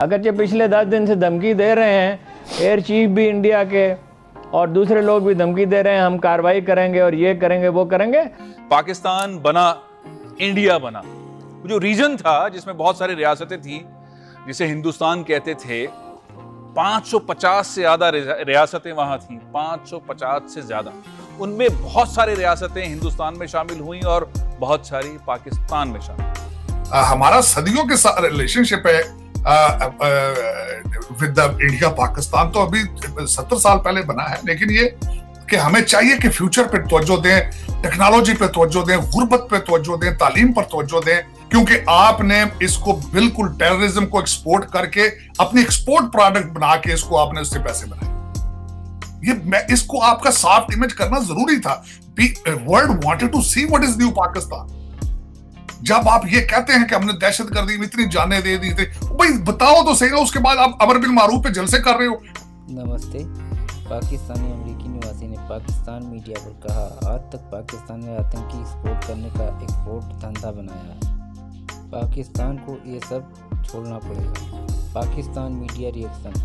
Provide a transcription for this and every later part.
अगरचे पिछले 10 दिन से धमकी दे रहे हैं, एयर चीफ भी इंडिया के और दूसरे लोग भी धमकी दे रहे हैं, हम कार्रवाई करेंगे और ये करेंगे वो करेंगे। पाकिस्तान बना, इंडिया बना, जो रीजन था जिसमें बहुत सारी रियासतें थी जिसे हिंदुस्तान कहते थे, 550 से ज्यादा रियासतें वहां थी, 550 से ज्यादा। उनमें बहुत सारी रियासतें हिंदुस्तान में शामिल हुई और बहुत सारी पाकिस्तान में शामिल। हमारा सदियों के साथ रिलेशनशिप है विद इंडिया पाकिस्तान, तो अभी 70 साल पहले बना है, लेकिन ये कि हमें चाहिए कि फ्यूचर पे तवज्जो दें, टेक्नोलॉजी पे तवज्जो दें, गुर्बत पे तवज्जो दें, तालीम पर तवज्जो दें, क्योंकि आपने इसको बिल्कुल टेररिज्म को एक्सपोर्ट करके अपनी एक्सपोर्ट प्रोडक्ट बना के इसको आपने उससे पैसे बनाए। इसको आपका सॉफ्ट इमेज करना जरूरी था। World wanted to see what is new Pakistan. जब आप ये कहते हैं कि हमने दहशतगर्दी में इतनी जानें दे दी थी, भाई बताओ तो सही ना, उसके बाद आप अमर बिन मारूफ पे जलसे कर रहे हो। नमस्ते। पाकिस्तानी अमेरिकी निवासी ने पाकिस्तान मीडिया पर कहा, आज तक पाकिस्तान ने आतंकी एक्सपोर्ट करने का एक्सपोर्ट धंधा बनाया है। पाकिस्तान को ये सब छोड़ना पड़ेगा। पाकिस्तान मीडिया रिएक्शन,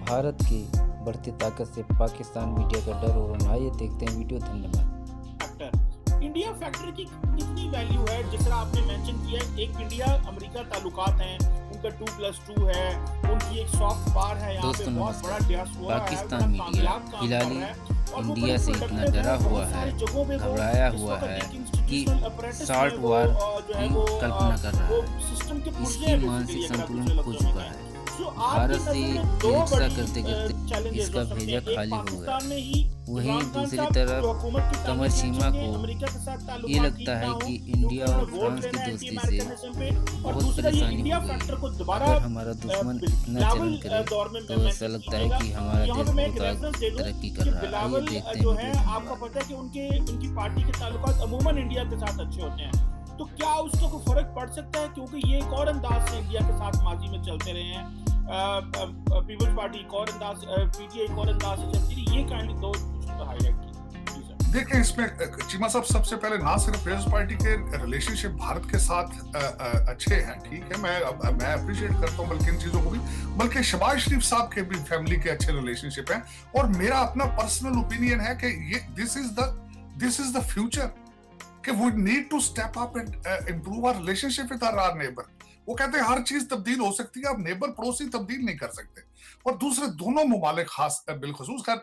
भारत की बढ़ती ताकत से पाकिस्तान मीडिया का डर और आइए देखते हैं वीडियो। धन्यवाद। इंडिया फैक्टर की कितनी वैल्यू है, जिस तरह आपने मेंशन किया है, एक इंडिया अमेरिका ताल्लुकात हैं, उनका 2+2 है, उनकी एक सॉफ्ट पावर है, यहाँ पे बहुत बड़ा डियास्पोरा है। पाकिस्तान मीडिया फिलहाल इंडिया से इतना डरा हुआ है, घबराया हुआ है कि सॉल्ट वार की कल्पना कर रहा है। इसकी मानसिक संतुलन खो चुका है। भारत से हिंसा करते करते इसका भेजा खाली हो गया। वहीं दूसरी तरफ कमर सीमा को ये लगता है कि इंडिया और फ्रांस की दोस्ती से बहुत परेशानी होगी। अगर हमारा दुश्मन इतना चलन करे तो ऐसा लगता है कि हमारा देश बहुत तरक्की कर रहा है। ये देखते हैं। आपको पता है कि उनकी पार्टी के ताल्लुकात अमूमन इंडिया के साथ अच्छे होते हैं, तो क्या उसका कोई फर्क पड़ सकता है? क्योंकि ये एक और अंदाज से इंडिया के साथ माजी में चलते रहे हैं। पीपल्स पार्टी एक और अंदाज, पीटीआई एक और अंदाज से चलती रही। ये काइंडली दो हाईलाइट की। देखिए, इसमें चीमा साहब, सबसे पहले ना सिर्फ पीपल्स पार्टी के रिलेशनशिप भारत के साथ अच्छे हैं, ठीक है, मैं अप्रिशिएट करता हूं बल्कि इन चीजों को भी, बल्कि शहबाज शरीफ साहब के भी फैमिली के अच्छे रिलेशनशिप हैं। और मेरा अपना पर्सनल ओपिनियन है कि ये दिस इज द फ्यूचर, कि we need to step up and improve our relationship with our neighbour. वो कहते हैं हर चीज तब्दील हो सकती है, आप नेबर पड़ोसी तब्दील नहीं कर सकते। और दूसरे दोनों ममालिक, खास बिलखसूस खैर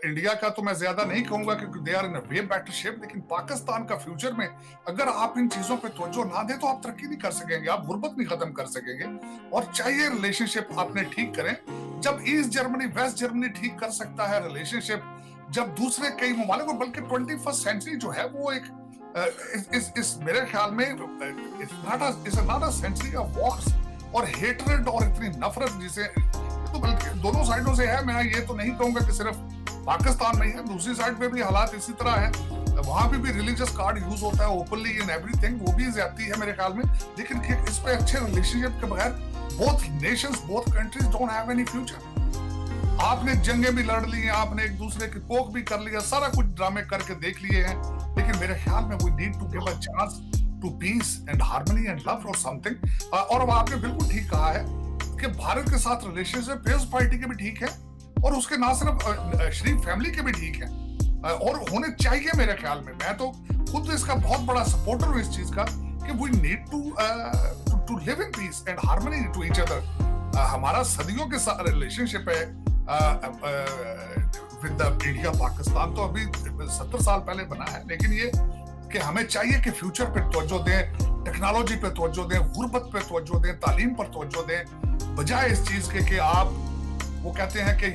इंडिया का तो मैं ज्यादा नहीं कहूंगा क्योंकि they are in a way better shape, लेकिन पाकिस्तान का फ्यूचर में अगर आप इन चीजों पे तवज्जो ना दें तो आप तरक्की नहीं कर सकेंगे, आप गुर्बत नहीं खत्म कर सकेंगे। और चाहिए रिलेशनशिप आपने ठीक करें। जब ईस्ट जर्मनी वेस्ट जर्मनी ठीक कर सकता है रिलेशनशिप, जब दूसरे कई ममालिक, और बल्कि 21st सेंचुरी जो है वो एक इस मेरे ख्याल में it's not a century of wars और हेट्रेड और इतनी नफरत जिसे तो बल्कि दोनों साइडों से है। मैं ये तो नहीं कहूंगा कि सिर्फ पाकिस्तान में ही है, दूसरी साइड पे भी हालात इसी तरह है। वहां पे भी रिलीजियस कार्ड यूज होता है ओपनली इन एवरीथिंग, वो भी ज्यादती है मेरे ख्याल में। लेकिन इस पे अच्छे रिलेशनशिप के बगैर both Nations, both countries don't have any future. आपने जंगें भी लड़ ली हैं, आपने एक दूसरे की पोक भी कर लिया, सारा कुछ ड्रामे करके देख लिए हैं, लेकिन मेरे ख्याल में we need to give a chance to peace and harmony and love और समथिंग। और अब आपने बिल्कुल ठीक कहा है कि भारत के साथ रिलेशनशिप पीपल्स पार्टी के भी ठीक है और उसके ना सिर्फ शरीफ फैमिली के भी ठीक है और होने चाहिए मेरे ख्याल में। मैं तो खुद इसका बहुत बड़ा सपोर्टर हूँ इस चीज का कि we need to live in peace and harmony to each other. हमारा सदियों के साथ रिलेशनशिप है विद इंडिया पाकिस्तान, तो अभी 70 साल पहले बना है, लेकिन ये कि हमें चाहिए कि फ्यूचर पे तवज्जो दें, टेक्नोलॉजी पे तवज्जो दें, गुर्बत पे तवज्जो दें, तालीम पर तवज्जो दें, बजाय इस चीज के कि आप वो कहते हैं कि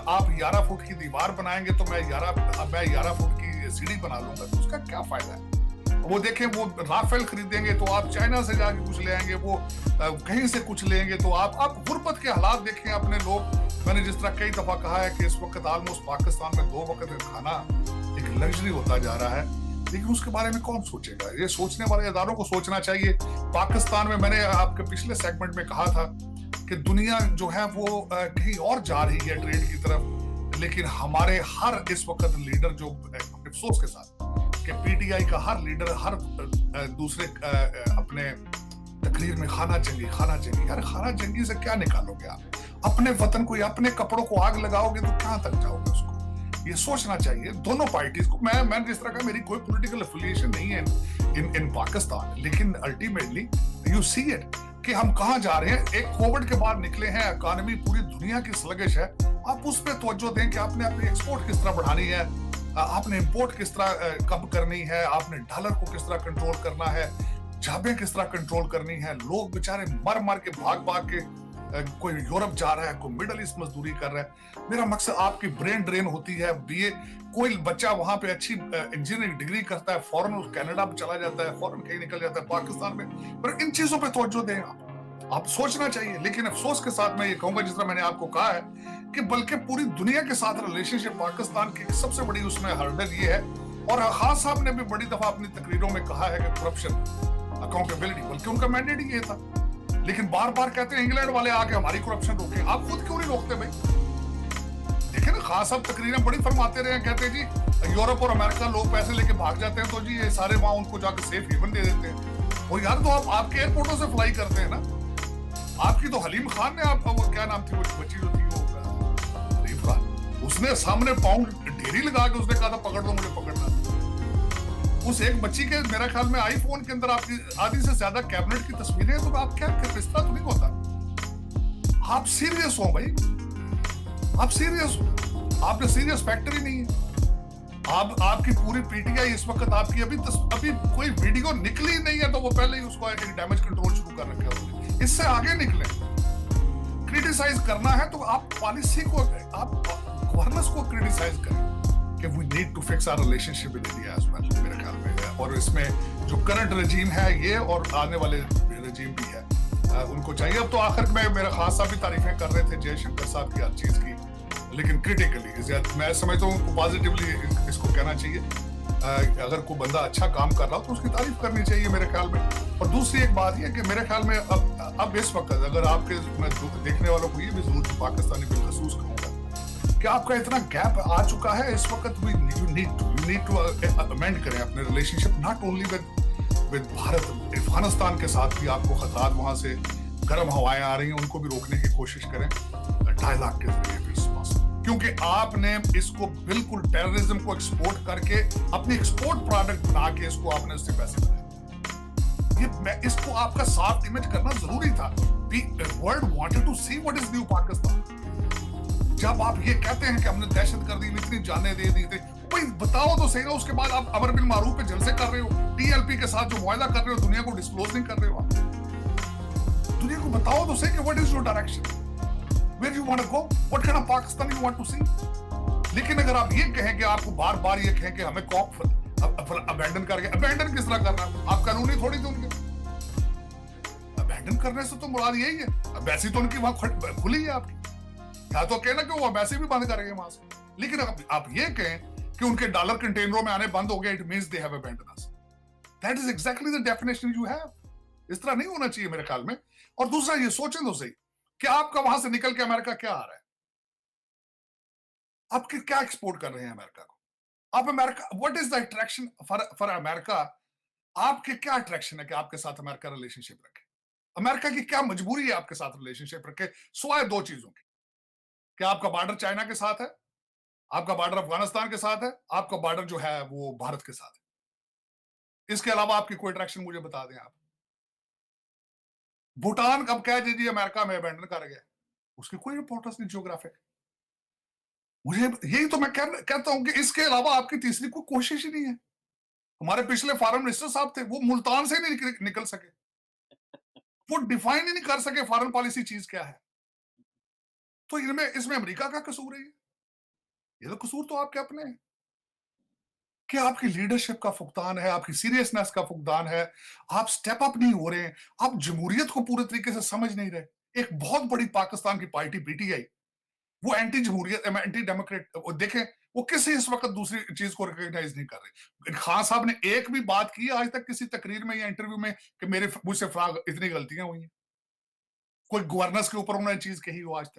आप 11 फुट की दीवार बनाएंगे तो मैं 11 फुट की सीढ़ी बना लूंगा, तो उसका क्या फायदा है? वो देखें, वो राफेल खरीदेंगे तो आप चाइना से जाके कुछ ले आएंगे, वो कहीं से कुछ लेंगे तो आप गुर्बत के हालात देखें अपने लोग। मैंने जिस तरह कई दफा कहा है कि इस वक्त ऑलमोस्ट पाकिस्तान में 2 वक्त का खाना एक लग्जरी होता जा रहा है, लेकिन उसके बारे में कौन सोचेगा? ये सोचने वाले इदारों को सोचना चाहिए। पाकिस्तान में मैंने आपके पिछले सेगमेंट में कहा था कि दुनिया जो है वो कहीं और जा रही है ट्रेड की तरफ, लेकिन हमारे हर इस वक्त लीडर जो अफसोस के साथ कि पीटीआई का हर लीडर, हर दूसरे अपने तकरीर में खाना जंगी। यार खाना जंगी से क्या निकालोगे आप? अपने वतन को या अपने कपड़ों को आग लगाओगे तो कहां तक जाओगे उसको? ये सोचना चाहिए दोनों पार्टीज को। मैं जिस तरह का, मेरी कोई पॉलिटिकल एफिलिएशन नहीं है इन पाकिस्तान, लेकिन अल्टीमेटली यू सी इट कि हम कहां जा रहे हैं। एक कोविड के बाद निकले हैं, इकोनॉमी पूरी दुनिया की स्लगिश है। आप उस पर तवज्जो दें कि आपने अपनी एक्सपोर्ट किस तरह बढ़ानी है, आपने इंपोर्ट किस तरह कम करनी है, आपने डॉलर को किस तरह कंट्रोल करना है, जाबें किस तरह कंट्रोल करनी है। लोग बेचारे मर के भाग के कोई यूरोप जा रहा है, कोई मिडल ईस्ट मजदूरी कर रहा है। मेरा मकसद आपकी ब्रेन ड्रेन होती है। बीए कोई बच्चा वहां पे अच्छी इंजीनियरिंग डिग्री करता है, फॉरेन कनाडा में चला जाता है, फॉरेन कहीं निकल जाता है पाकिस्तान में। पर इन चीजों पे तवज्जो दें आप सोचना चाहिए। लेकिन अफसोस के साथ मैं ये कहूंगा, जिस तरह मैंने आपको कहा है, कि बल्कि पूरी दुनिया के साथ रिलेशनशिप पाकिस्तान की सबसे बड़ी उसमें हर्डल ये है, और खान साहब ने भी बड़ी दफा अपनी तकरीरों में कहा है कि करप्शन, अकाउंटेबिलिटी, बल्कि उनका मैंडेट ही ये था। लेकिन बार बार कहते हैं इंग्लैंड वाले आके हमारी करप्शन रोके। आप खुद क्यों नहीं रोकते भाई? देखिए ना, खान साहब तकरीरें बड़ी फरमाते रहे, कहते हैं जी यूरोप और अमेरिका लोग पैसे लेके भाग जाते हैं तो जी ये सारे वहां उनको जाकर सेफ हेवन दे देते हैं। और यार तो आप आपके एयरपोर्टों से फ्लाई करते हैं ना। आपकी तो हलीम खान ने, आपका वो क्या नाम थी वो बच्ची जो थी, वो हलीम खान, उसने सामने पाउंड ढेरी लगा के उसने कहा था पकड़ लो मुझे पकड़ना। उस एक बच्ची के मेरा ख्याल में आईफोन के अंदर आपकी आधी से ज्यादा कैबिनेट की तस्वीरें हैं। तो आप क्या रिश्ता तो नहीं होता। आप सीरियस हो भाई, आप सीरियस हो। आपने सीरियस फैक्टर ही नहीं है। आपकी पूरी पीटीआई इस वक्त आपकी अभी कोई वीडियो निकली नहीं है तो वो पहले ही उसको एक डैमेज कंट्रोल शुरू कर रखा है। इससे आगे निकले, क्रिटिसाइज करना है तो आप पॉलिसी को, आप गवर्नेंस को क्रिटिसाइज करें कि we need to fix our relationship with India as well, मेरे ख्याल में है। और इसमें जो करंट रजीम है ये, और आने वाले रजीम भी है, उनको चाहिए। अब तो आखिर में मेरा खास साहब भी तारीफें कर रहे थे जयशंकर साहब की हर चीज की, लेकिन क्रिटिकली मैं समझता हूँ उनको पॉजिटिवली इसको कहना चाहिए। अगर कोई बंदा अच्छा काम कर रहा हो तो उसकी तारीफ करनी चाहिए मेरे ख्याल में। और दूसरी एक बात यह कि मेरे ख्याल में अब इस वक्त अगर आपके, मैं देखने वालों को ये भी जरूर पाकिस्तानी बिलखसूस कहूंगा कि आपका इतना गैप आ चुका है इस वक्त। यू नीड टू अमेंड करें अपने relationship, not only with Bharat, Afghanistan के साथ भी आपको खतरात वहां से गर्म हवाएं आ रही हैं, उनको भी रोकने की कोशिश करें डायलॉग के जरिए भी, क्योंकि आपने इसको बिल्कुल टेररिज्म को एक्सपोर्ट करके अपनी एक्सपोर्ट प्रोडक्ट बना के इसको आपने उससे पैसे बनाए। इसको आपका सॉफ्ट इमेज करना जरूरी था। World wanted to see what is new Pakistan. जब आप ये कहते हैं कि हमने दहशतगर्दी में इतनी जानें दे दी थी, भाई बताओ तो सही ना। उसके बाद आप अमर बिन मारूफ पे जलसे कर रहे हो, टीएलपी के साथ जो मुआहदा कर रहे हो दुनिया को डिस्क्लोज नहीं कर रहे हो। आप दुनिया को बताओ तो सही कि what is your direction, where you want to go, what kind of Pakistan you want to see। लेकिन अगर आप ये कहें कि आपको बार बार ये कहें कि हमें कॉप अबैंडन करके, अबैंडन किस तरह करना, आप कानूनी थोड़ी थे उनके। अबैंडन करने से तो मुराद यही है, अबैसी तो उनकी वहां खुली है आपकी, या तो कहना कि वो अबैसी भी बंद करेंगे वहां से। लेकिन आप ये कहें कि उनके डॉलर कंटेनरों में आने बंद हो गए, it means they have abandon us. That is exactly the definition you have. इस तरह नहीं होना चाहिए मेरे ख्याल में। और दूसरा ये सोचें तो सही कि आपका वहां से निकल के अमेरिका क्या आ रहा है, आप क्या एक्सपोर्ट कर रहे हैं अमेरिका को। आप America, what is the attraction for America. आपके क्या अट्रैक्शन है कि आपके साथ अमेरिका रिलेशनशिप रखे। अमेरिका की क्या मजबूरी है आपके साथ रिलेशनशिप रखे, सिवाय दो चीजों की, कि आपका बॉर्डर चाइना के साथ है, आपका बॉर्डर अफगानिस्तान के साथ है, आपका बॉर्डर जो है वो भारत के साथ है। इसके अलावा आपकी कोई अट्रैक्शन मुझे बता दें आप। भूटान कब कह दीजिए अमेरिका में अबैंडन कर गया, उसकी कोई इंपॉर्टेंस नहीं जियोग्राफिक। मुझे यही तो मैं कहता हूं कि इसके अलावा आपकी तीसरी कोई कोशिश ही नहीं है। हमारे पिछले फॉरेन मिनिस्टर साहब थे, वो मुल्तान से नहीं निकल सके, वो डिफाइन ही नहीं कर सके फॉरेन पॉलिसी चीज क्या है। तो इसमें अमेरिका का कसूर है। ये तो कसूर तो आपके अपने हैं कि आपकी लीडरशिप का फुकदान है, आपकी सीरियसनेस का फुकदान है। आप स्टेप अप नहीं हो रहे हैं, आप जमहूरियत को पूरे तरीके से समझ नहीं रहे। एक बहुत बड़ी पाकिस्तान की पार्टी पीटीआई, वो एंटी जमहूरियत, एंटी डेमोक्रेट, देखें वो किसी इस वक्त दूसरी चीज को रिकॉग्नाइज नहीं कर रहे। खान साहब ने एक भी बात की आज तक किसी तकरीर में या इंटरव्यू में कि मुझसे इतनी गलतियां हुई हैं, कोई गवर्नेंस के ऊपर उन्होंने चीज कही हो आज तक।